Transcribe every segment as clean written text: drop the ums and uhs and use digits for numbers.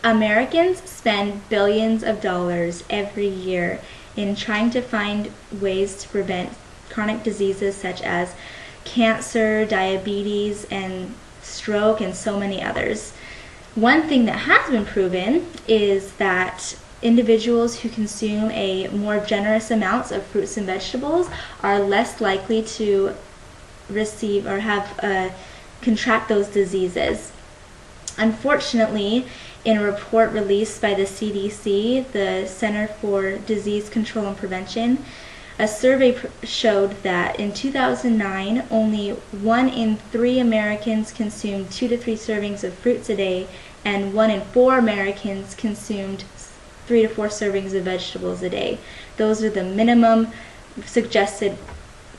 Americans spend billions of dollars every year in trying to find ways to prevent chronic diseases such as cancer, diabetes, and stroke, and so many others. One thing that has been proven is that individuals who consume a more generous amounts of fruits and vegetables are less likely to receive or have contract those diseases. Unfortunately, in a report released by the CDC, the Center for Disease Control and Prevention, a survey showed that in 2009, only 1 in 3 Americans consumed 2 to 3 servings of fruits a day, and 1 in 4 Americans consumed 3 to 4 servings of vegetables a day. Those are the minimum suggested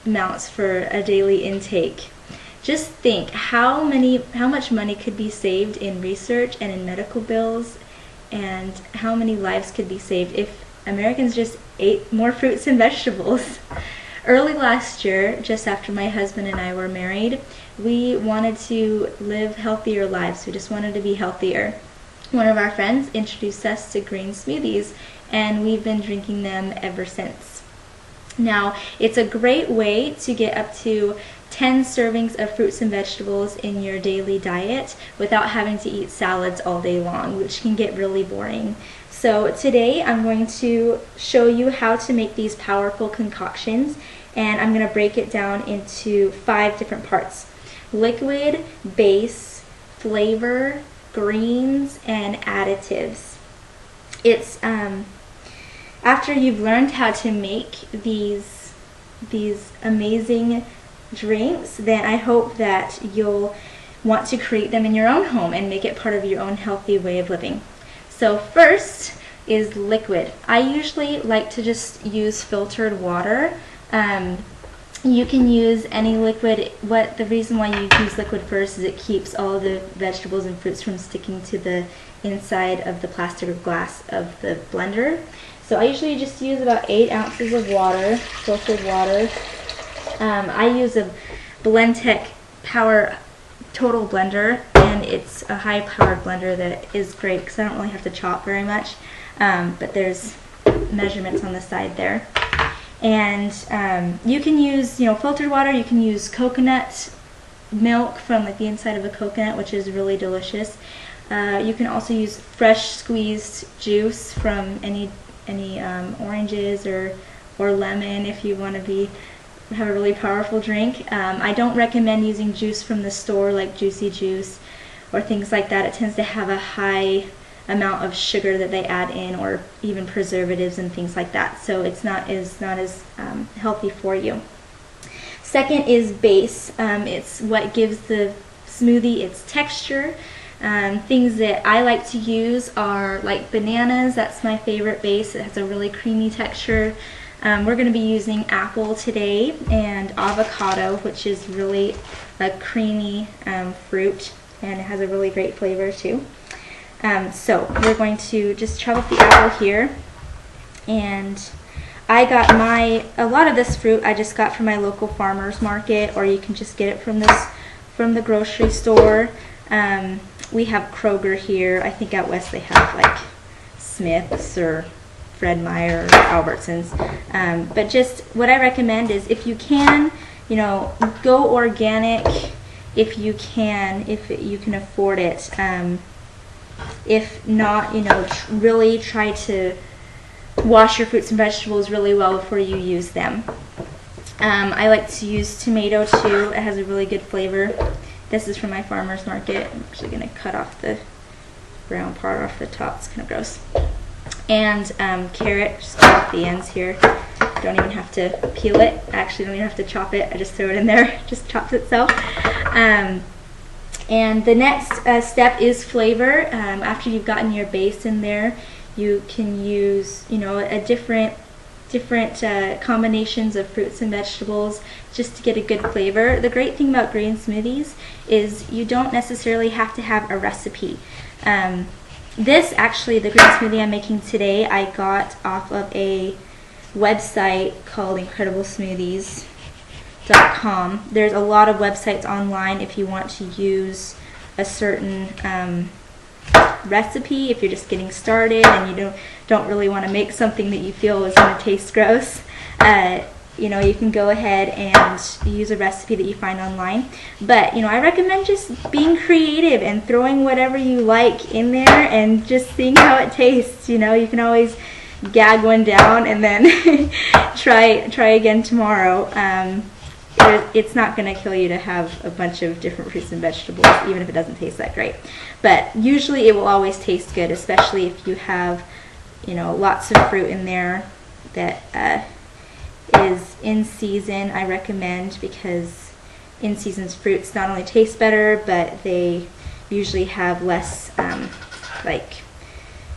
amounts for a daily intake. Just think how much money could be saved in research and in medical bills, and how many lives could be saved if Americans just ate more fruits and vegetables. Early last year, just after my husband and I were married, we wanted to live healthier lives. We just wanted to be healthier. One of our friends introduced us to green smoothies, and we've been drinking them ever since. Now, it's a great way to get up to 10 servings of fruits and vegetables in your daily diet without having to eat salads all day long, which can get really boring. So today I'm going to show you how to make these powerful concoctions, and I'm going to break it down into 5 different parts: liquid, base, flavor, greens, and additives. It's after you've learned how to make these amazing drinks, then I hope that you'll want to create them in your own home and make it part of your own healthy way of living. So first is liquid. I usually like to just use filtered water. You can use any liquid. The reason why you use liquid first is it keeps all the vegetables and fruits from sticking to the inside of the plastic or glass of the blender. So I usually just use about 8 ounces of water, filtered water. I use a Blendtec Power Total blender, and it's a high-powered blender that is great because I don't really have to chop very much, but there's measurements on the side there. And you can use, filtered water. You can use coconut milk from the inside of a coconut, which is really delicious. You can also use fresh squeezed juice from any oranges or lemon if you want to have a really powerful drink. I don't recommend using juice from the store like Juicy Juice or things like that. It tends to have a high amount of sugar that they add in, or even preservatives and things like that. So it's not as healthy for you. Second is base. It's what gives the smoothie its texture. Things that I like to use are like bananas. That's my favorite base. It has a really creamy texture. We're going to be using apple today, and avocado, which is really a creamy fruit, and it has a really great flavor too. So we're going to just chop up the apple here, and I got a lot of this fruit I just got from my local farmer's market, or you can just get it from the grocery store. We have Kroger here. I think out west they have like Smith's or Fred Meyer or Albertsons. But just what I recommend is, if you can, go organic if you can afford it. If not, really try to wash your fruits and vegetables really well before you use them. I like to use tomato too. It has a really good flavor. This is from my farmer's market. I'm actually going to cut off the brown part off the top. It's kind of gross. And carrot, just cut off the ends here. Don't even have to peel it. I actually don't even have to chop it. I just throw it in there. It just chops itself. And the next step is flavor. After you've gotten your base in there, you can use, a different combinations of fruits and vegetables just to get a good flavor. The great thing about green smoothies is you don't necessarily have to have a recipe. This actually, the green smoothie I'm making today, I got off of a website called IncredibleSmoothies.com. There's a lot of websites online if you want to use a certain recipe, if you're just getting started and you don't really want to make something that you feel is going to taste gross, you know, you can go ahead and use a recipe that you find online. But, you know, I recommend just being creative and throwing whatever you like in there and just seeing how it tastes. You know, you can always gag one down and then try again tomorrow. It's not going to kill you to have a bunch of different fruits and vegetables, even if it doesn't taste that great. But usually it will always taste good, especially if you have, you know, lots of fruit in there that is in season. I recommend, because in season fruits not only taste better, but they usually have less like,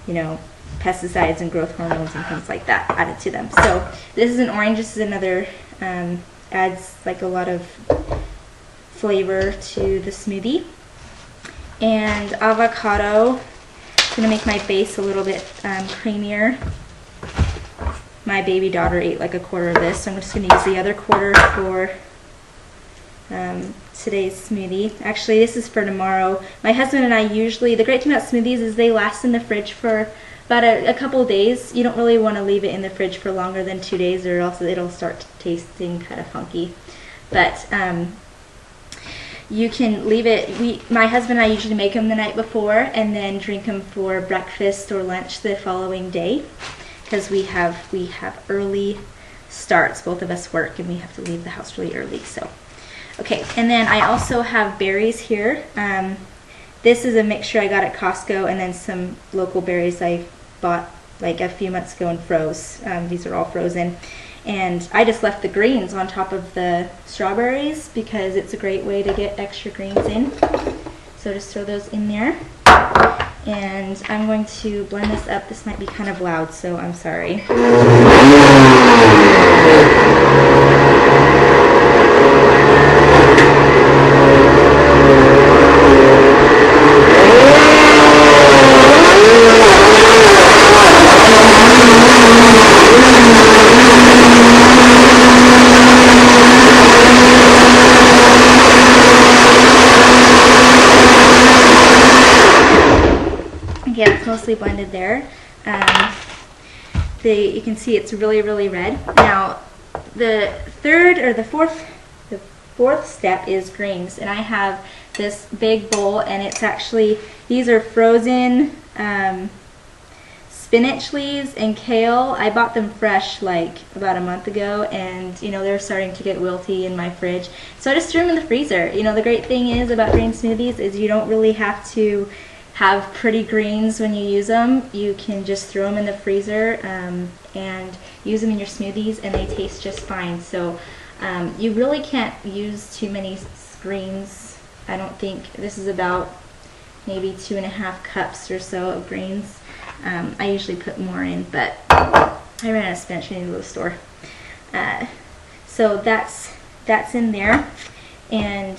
you know, pesticides and growth hormones and things like that added to them. So this is an orange. This is another adds like a lot of flavor to the smoothie. And avocado, I'm gonna make my base a little bit creamier. My baby daughter ate like a quarter of this, so I'm just going to use the other quarter for today's smoothie. Actually, this is for tomorrow. My husband and I usually, the great thing about smoothies is they last in the fridge for about a couple of days. You don't really want to leave it in the fridge for longer than 2 days, or else it'll start tasting kind of funky. But you can leave it. My husband and I usually make them the night before and then drink them for breakfast or lunch the following day, because we have early starts. Both of us work and we have to leave the house really early. So, okay, and then I also have berries here. This is a mixture I got at Costco, and then some local berries I bought like a few months ago and froze. These are all frozen. And I just left the greens on top of the strawberries because it's a great way to get extra greens in. So just throw those in there. And I'm going to blend this up. This might be kind of loud, so I'm sorry. Yeah, it's mostly blended there. You can see it's really, really red. Now, the fourth step is greens, and I have this big bowl, and it's actually, these are frozen spinach leaves and kale. I bought them fresh like about a month ago, and you know, they're starting to get wilty in my fridge, so I just threw them in the freezer. You know, the great thing is about green smoothies is you don't really have to have pretty greens when you use them. You can just throw them in the freezer and use them in your smoothies, and they taste just fine. So you really can't use too many greens. I don't think. This is about maybe 2.5 cups or so of greens. I usually put more in, but I ran out of spinach. I need to go to the store. So that's in there, and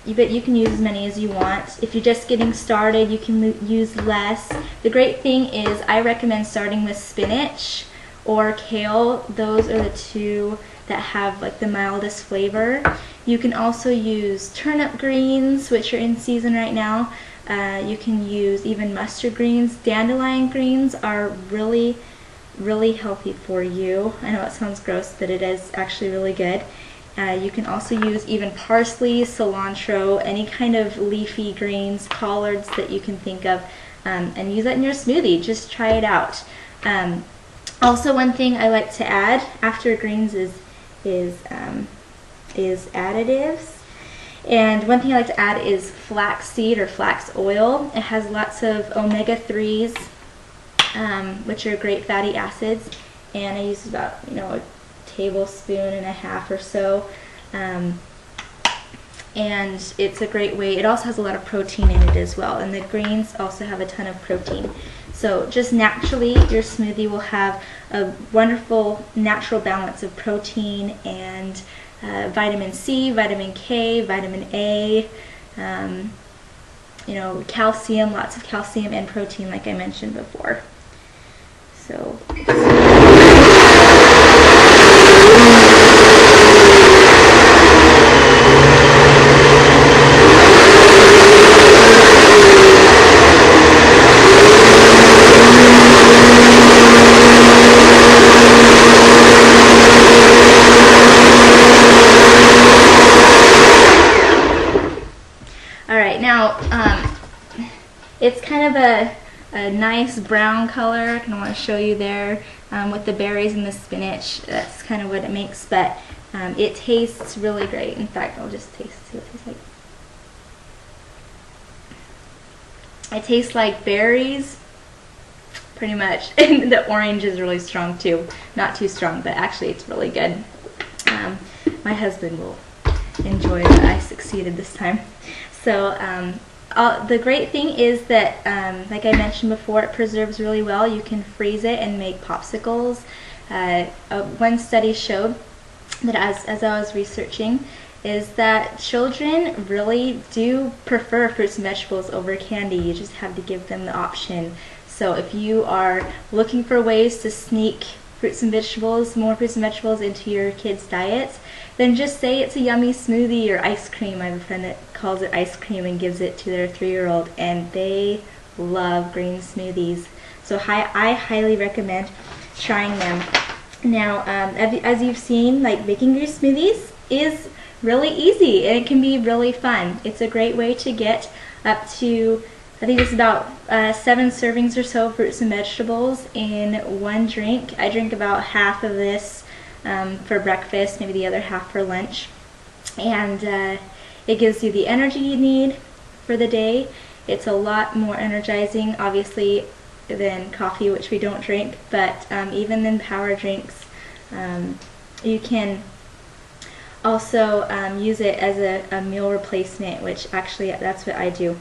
but you can use as many as you want. If you're just getting started, you can use less. The great thing is I recommend starting with spinach or kale. Those are the two that have like the mildest flavor. You can also use turnip greens, which are in season right now. You can use even mustard greens. Dandelion greens are really, really healthy for you. I know it sounds gross, but it is actually really good. You can also use even parsley, cilantro, any kind of leafy greens, collards that you can think of, and use that in your smoothie. Just try it out. Also, one thing I like to add after greens is additives. And one thing I like to add is flaxseed or flax oil. It has lots of omega-3s, which are great fatty acids, and I use about, you know, a tablespoon and a half or so, and it's a great way. It also has a lot of protein in it as well, and the greens also have a ton of protein. So just naturally your smoothie will have a wonderful natural balance of protein and vitamin C, vitamin K, vitamin A, you know, calcium, lots of calcium and protein like I mentioned before. So It's kind of a nice brown color. I want to show you there with the berries and the spinach. That's kind of what it makes, but it tastes really great. In fact, I'll just see what it tastes like. It tastes like berries, pretty much. And the orange is really strong too. Not too strong, but actually it's really good. My husband will enjoy that I succeeded this time. So the great thing is that, like I mentioned before, it preserves really well. You can freeze it and make popsicles. One study showed that as I was researching is that children really do prefer fruits and vegetables over candy. You just have to give them the option. So if you are looking for ways to sneak fruits and vegetables, more fruits and vegetables into your kids' diets, then just say it's a yummy smoothie or ice cream. I have a friend that calls it ice cream and gives it to their 3-year-old, and they love green smoothies. So I highly recommend trying them. Now, as you've seen, like, making green smoothies is really easy and it can be really fun. It's a great way to get up to, I think it's about 7 servings or so of fruits and vegetables in one drink. I drink about half of this for breakfast, maybe the other half for lunch. And it gives you the energy you need for the day. It's a lot more energizing, obviously, than coffee, which we don't drink, but even than power drinks. You can also use it as a meal replacement, which actually that's what I do.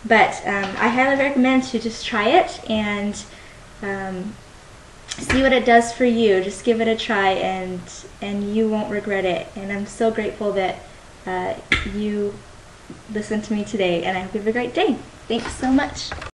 But I highly recommend to just try it and see what it does for you. Just give it a try and you won't regret it. And I'm so grateful that you listened to me today, and I hope you have a great day. Thanks so much.